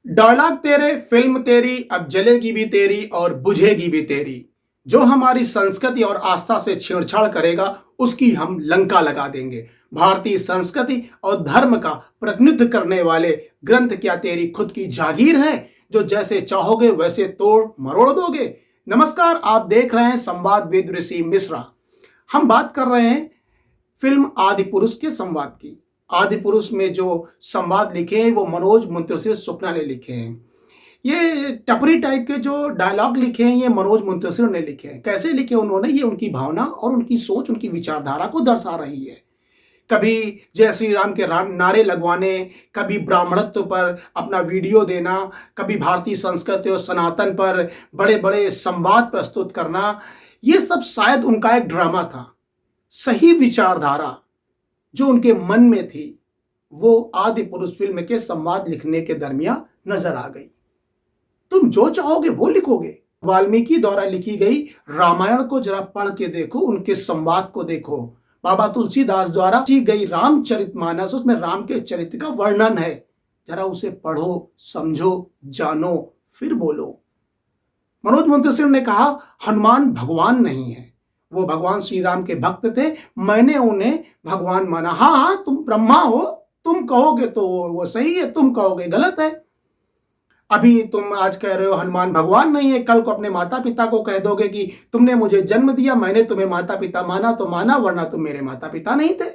Dialogue तेरे, film तेरी, अब जलेगी भी तेरी और बुझेगी भी तेरी। जो हमारी संस्कृति और आस्था से छेड़छाड़ करेगा उसकी हम लंका लगा देंगे। भारतीय संस्कृति और धर्म का प्रतिनिधित्व करने वाले ग्रंथ क्या तेरी खुद की जागीर है, जो जैसे चाहोगे वैसे तोड़ मरोड़ दोगे। नमस्कार, आप देख रहे हैं संवाद विद ऋषि मिश्रा। हम बात कर रहे हैं फिल्म आदि पुरुष के संवाद की। आदि पुरुष में जो संवाद लिखे हैं वो मनोज मुंतशिर शुक्ला ने लिखे हैं। ये टपरी टाइप के जो डायलॉग लिखे हैं ये मनोज मुंतशिर ने लिखे हैं। कैसे लिखे उन्होंने, ये उनकी भावना और उनकी सोच, उनकी विचारधारा को दर्शा रही है। कभी जय श्री राम के नारे लगवाने, कभी ब्राह्मणत्व पर अपना वीडियो देना, कभी भारतीय संस्कृति और सनातन पर बड़े बड़े संवाद प्रस्तुत करना, ये सब शायद उनका एक ड्रामा था। सही विचारधारा जो उनके मन में थी वो आदि पुरुष फिल्म के संवाद लिखने के दरमियान नजर आ गई। तुम जो चाहोगे वो लिखोगे। वाल्मीकि द्वारा लिखी गई रामायण को जरा पढ़ के देखो, उनके संवाद को देखो। बाबा तुलसीदास द्वारा की गई रामचरितमानस, उसमें राम के चरित्र का वर्णन है। जरा उसे पढ़ो, समझो, जानो, फिर बोलो। मनोज मुंतशिर ने कहा हनुमान भगवान नहीं है, वो भगवान श्री राम के भक्त थे, मैंने उन्हें भगवान माना। हाँ हाँ, तुम ब्रह्मा हो, तुम कहोगे तो वो सही है, तुम कहोगे गलत है। अभी तुम आज कह रहे हो हनुमान भगवान नहीं है, कल को अपने माता पिता को कह दोगे कि तुमने मुझे जन्म दिया, मैंने तुम्हें माता पिता माना तो माना, वरना तुम मेरे माता पिता नहीं थे।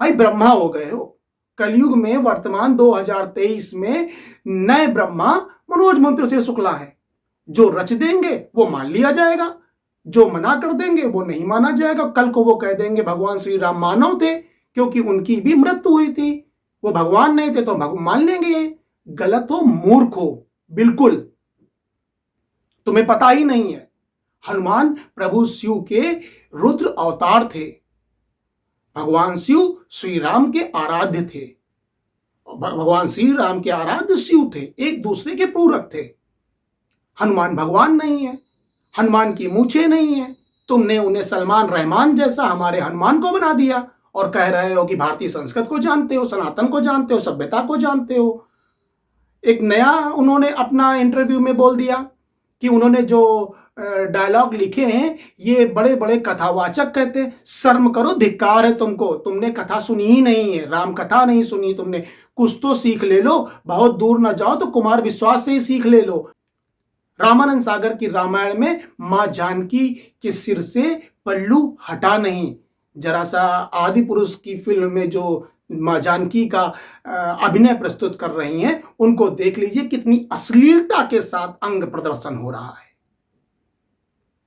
भाई ब्रह्मा हो गए हो। कलयुग में वर्तमान 2023 में नए ब्रह्मा मनोज मुंतशिर शुक्ला है। जो रच देंगे वो मान लिया जाएगा, जो मना कर देंगे वो नहीं माना जाएगा। कल को वो कह देंगे भगवान श्री राम मानव थे, क्योंकि उनकी भी मृत्यु हुई थी, वो भगवान नहीं थे तो मान लेंगे। ये गलत हो, मूर्ख हो, बिल्कुल। तुम्हें पता ही नहीं है हनुमान प्रभु शिव के रुद्र अवतार थे। भगवान शिव श्री राम के आराध्य थे, भगवान श्री राम के आराध्य शिव थे, एक दूसरे के पूरक थे। हनुमान भगवान नहीं है, हनुमान की मूछें नहीं है। तुमने उन्हें सलमान रहमान जैसा हमारे हनुमान को बना दिया और कह रहे हो कि भारतीय संस्कृत को जानते हो, सनातन को जानते हो, सभ्यता को जानते हो। एक नया उन्होंने अपना इंटरव्यू में बोल दिया कि उन्होंने जो डायलॉग लिखे हैं ये बड़े बड़े कथावाचक कहते हैं। शर्म करो, धिक्कार है तुमको, तुमने कथा सुनी ही नहीं है, राम कथा नहीं सुनी तुमने। कुछ तो सीख ले लो, बहुत दूर ना जाओ तो कुमार विश्वास से ही सीख ले लो। रामानंद सागर की रामायण में मां जानकी के सिर से पल्लू हटा नहीं। जरा सा आदि पुरुष की फिल्म में जो मां जानकी का अभिनय प्रस्तुत कर रही हैं उनको देख लीजिए, कितनी अश्लीलता के साथ अंग प्रदर्शन हो रहा है।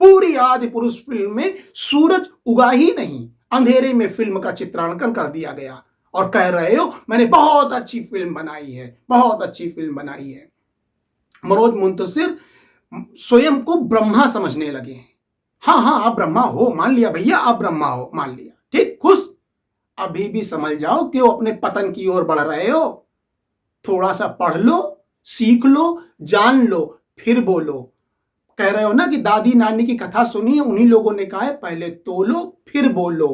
पूरी आदि पुरुष फिल्म में सूरज उगा ही नहीं, अंधेरे में फिल्म का चित्रांकन कर दिया गया और कह रहे हो मैंने बहुत अच्छी फिल्म बनाई है, बहुत अच्छी फिल्म बनाई है। मनोज मुंतशिर स्वयं को ब्रह्मा समझने लगे हैं। हाँ हाँ, आप ब्रह्मा हो, मान लिया भैया, आप ब्रह्मा हो, मान लिया, ठीक, खुश। अभी भी समझ जाओ कि वो अपने पतन की ओर बढ़ रहे हो। थोड़ा सा पढ़ लो, सीख लो, जान लो, फिर बोलो। कह रहे हो ना कि दादी नानी की कथा सुनी है, उन्हीं लोगों ने कहा है पहले तोलो फिर बोलो।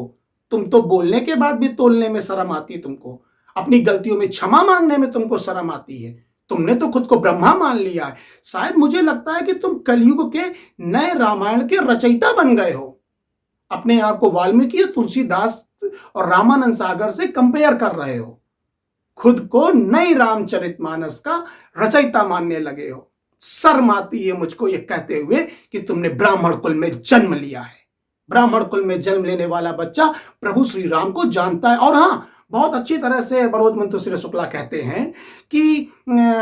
तुम तो बोलने के बाद भी तोलने में शर्म आती है तुमको, अपनी गलतियों में क्षमा मांगने में तुमको शर्म आती है। तुमने तो खुद को ब्रह्मा मान लिया है। शायद मुझे लगता है कि तुम कलयुग के नए रामायण के रचयिता बन गए हो। अपने आप को वाल्मीकि, तुलसीदास और रामानंद सागर से कंपेयर कर रहे हो। खुद को नई रामचरितमानस का रचयिता मानने लगे हो। शर्म आती है मुझको ये कहते हुए कि तुमने ब्राह्मण कुल में जन्म लिया है। ब्राह्मण कुल में जन्म लेने वाला बच्चा प्रभु श्री राम को जानता है। और हाँ, बहुत अच्छी तरह से मनोज मुंतशिर शुक्ला कहते हैं कि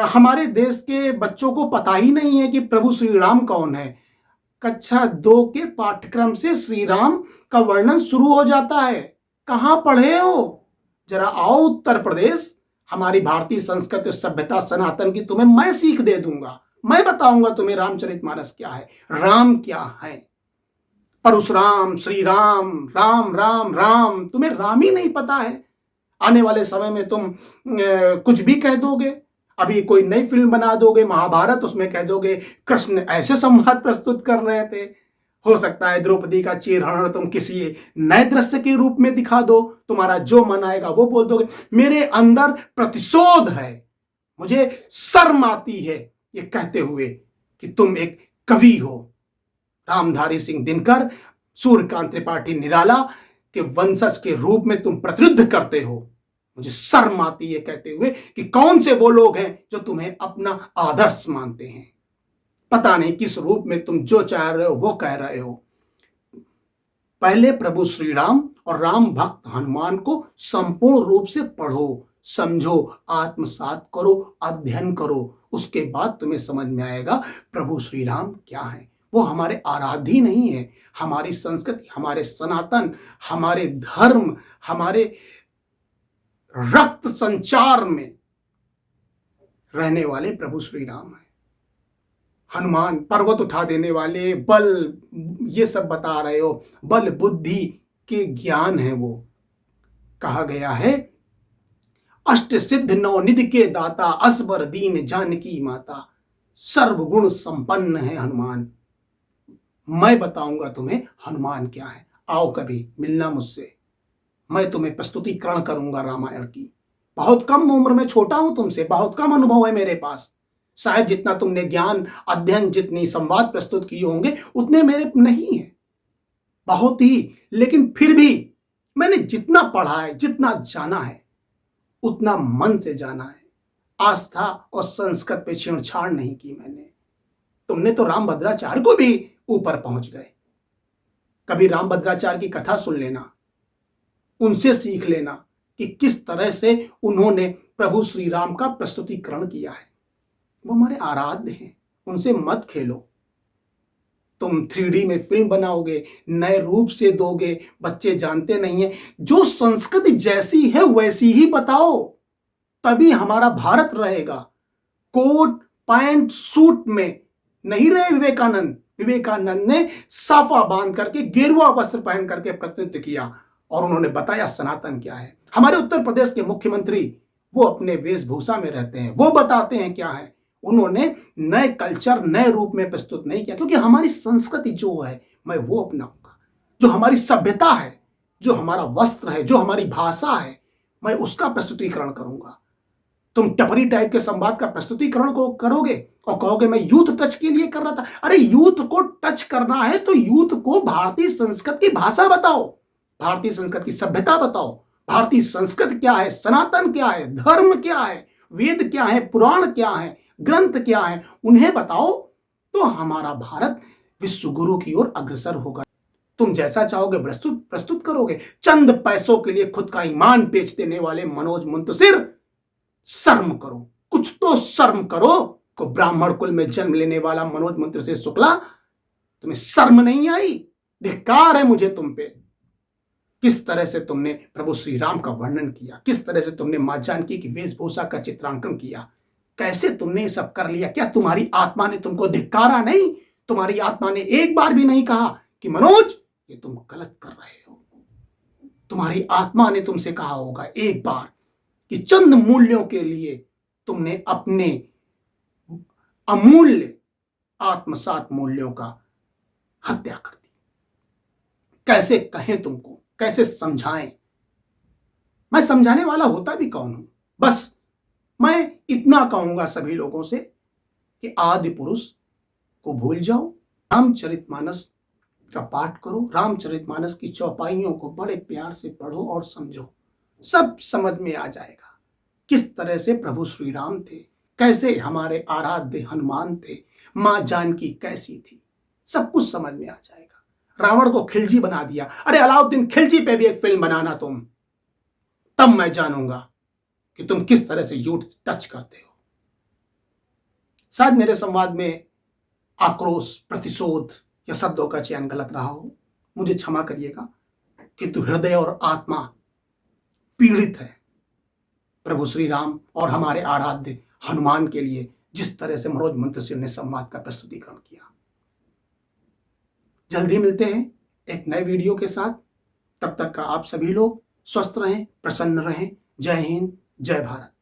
हमारे देश के बच्चों को पता ही नहीं है कि प्रभु श्री राम कौन है। कक्षा 2 के पाठ्यक्रम से श्री राम का वर्णन शुरू हो जाता है। कहाँ पढ़े हो? जरा आओ उत्तर प्रदेश, हमारी भारतीय संस्कृति सभ्यता सनातन की तुम्हें मैं सीख दे दूंगा। मैं बताऊंगा तुम्हें रामचरितमानस क्या है, राम क्या है। परशुराम, श्री राम, राम राम राम, तुम्हें राम ही नहीं पता है। आने वाले समय में तुम कुछ भी कह दोगे। अभी कोई नई फिल्म बना दोगे महाभारत, उसमें कह दोगे कृष्ण ऐसे संवाद प्रस्तुत कर रहे थे। हो सकता है द्रौपदी का चीरहरण तुम किसी नए दृश्य के रूप में दिखा दो। तुम्हारा जो मन आएगा वो बोल दोगे। मेरे अंदर प्रतिशोध है, मुझे शर्म आती है ये कहते हुए कि तुम एक कवि हो। रामधारी सिंह दिनकर, सूर्यकांत त्रिपाठी निराला के वंशज के रूप में तुम प्रतिनिधित्व करते हो। मुझे शर्म आती है कहते हुए कि कौन से वो लोग हैं जो तुम्हें अपना आदर्श मानते हैं। पता नहीं किस रूप में तुम जो चाह रहे हो वो कह रहे हो। पहले प्रभु श्री राम और राम भक्त हनुमान को संपूर्ण रूप से पढ़ो, समझो, आत्मसात करो, अध्ययन करो। उसके बाद तुम्हें समझ में आएगा प्रभु श्री राम क्या है। वो हमारे आराध्य नहीं है, हमारी संस्कृति, हमारे सनातन, हमारे धर्म, हमारे रक्त संचार में रहने वाले प्रभु श्री राम है। हनुमान पर्वत उठा देने वाले, बल, ये सब बता रहे हो, बल बुद्धि के ज्ञान है वो। कहा गया है अष्ट सिद्ध नौ निधि के दाता, असबर दीन जानकी माता। सर्वगुण संपन्न है हनुमान। मैं बताऊंगा तुम्हें हनुमान क्या है। आओ कभी मिलना मुझसे, मैं तुम्हें प्रस्तुतिकरण करूंगा रामायण की। बहुत कम उम्र में छोटा हूं तुमसे, बहुत कम अनुभव है मेरे पास। शायद जितना तुमने ज्ञान अध्ययन, जितनी संवाद प्रस्तुत किए होंगे उतने मेरे नहीं है, बहुत ही। लेकिन फिर भी मैंने जितना पढ़ा है, जितना जाना है, उतना मन से जाना है। आस्था और संस्कृत पे छेड़छाड़ नहीं की मैंने। तुमने तो रामभद्राचार्य को भी ऊपर पहुंच गए। कभी रामभद्राचार्य की कथा सुन लेना, उनसे सीख लेना कि किस तरह से उन्होंने प्रभु श्री राम का प्रस्तुतिकरण किया है। वो हमारे आराध्य हैं, उनसे मत खेलो। तुम 3D में फिल्म बनाओगे, नए रूप से दोगे, बच्चे जानते नहीं है। जो संस्कृति जैसी है वैसी ही बताओ, तभी हमारा भारत रहेगा। कोट पैंट सूट में नहीं रहे विवेकानंद। विवेकानंद ने साफा बांध करके, गेरुआ वस्त्र पहन करके प्रतिनिधित्व किया और उन्होंने बताया सनातन क्या है। हमारे उत्तर प्रदेश के मुख्यमंत्री वो अपने वेशभूषा में रहते हैं, वो बताते हैं क्या है। उन्होंने नए कल्चर, नए रूप में प्रस्तुत नहीं किया, क्योंकि हमारी संस्कृति जो है मैं वो अपनाऊंगा। जो हमारी सभ्यता है, जो हमारा वस्त्र है, जो हमारी भाषा है, मैं उसका प्रस्तुतिकरण करूंगा। तुम टपरी टाइप के संवाद का प्रस्तुतिकरण को करोगे और कहोगे मैं यूथ टच के लिए कर रहा था। अरे यूथ को टच करना है तो यूथ को भारतीय संस्कृत की भाषा बताओ, भारतीय संस्कृत की सभ्यता बताओ। भारतीय संस्कृत क्या है, सनातन क्या है, धर्म क्या है, वेद क्या है, पुराण क्या है, ग्रंथ क्या है, उन्हें बताओ तो हमारा भारत विश्व गुरु की ओर अग्रसर होगा। तुम जैसा चाहोगे प्रस्तुत करोगे। चंद पैसों के लिए खुद का ईमान बेच देने वाले मनोज मुंतशिर, शर्म करो, कुछ तो शर्म करो। को ब्राह्मण कुल में जन्म लेने वाला मनोज मुंतशिर शुक्ला, तुम्हें शर्म नहीं आई? धिक्कार है मुझे तुम पे। किस तरह से तुमने प्रभु श्री राम का वर्णन किया, किस तरह से तुमने मां जानकी की वेशभूषा का चित्रांकन किया, कैसे तुमने ये सब कर लिया। क्या तुम्हारी आत्मा ने तुमको धिक्कारा नहीं? तुम्हारी आत्मा ने एक बार भी नहीं कहा कि मनोज ये तुम गलत कर रहे हो? तुम्हारी आत्मा ने तुमसे कहा होगा एक बार कि चंद मूल्यों के लिए तुमने अपने अमूल्य आत्मसात मूल्यों का हत्या कर दी। कैसे कहें तुमको, कैसे समझाएं? मैं समझाने वाला होता भी कौन हूं? बस मैं इतना कहूंगा सभी लोगों से कि आदि पुरुष को भूल जाओ, रामचरितमानस का पाठ करो, रामचरितमानस की चौपाइयों को बड़े प्यार से पढ़ो और समझो। सब समझ में आ जाएगा किस तरह से प्रभु श्री राम थे, कैसे हमारे आराध्य हनुमान थे, मां जानकी कैसी थी, सब कुछ समझ में आ जाएगा। रावण को खिलजी बना दिया। अरे अलाउद्दीन खिलजी पे भी एक फिल्म बनाना तुम, तब मैं जानूंगा कि तुम किस तरह से यूथ टच करते हो। शायद मेरे संवाद में आक्रोश, प्रतिशोध या शब्दों का चयन गलत रहा हो, मुझे क्षमा करिएगा, किंतु हृदय और आत्मा पीड़ित है प्रभु श्री राम और हमारे आराध्य हनुमान के लिए, जिस तरह से मनोज मुंतशिर ने संवाद का प्रस्तुतिकरण किया। जल्दी मिलते हैं एक नए वीडियो के साथ। तब तक का आप सभी लोग स्वस्थ रहें, प्रसन्न रहें। जय हिंद, जय भारत।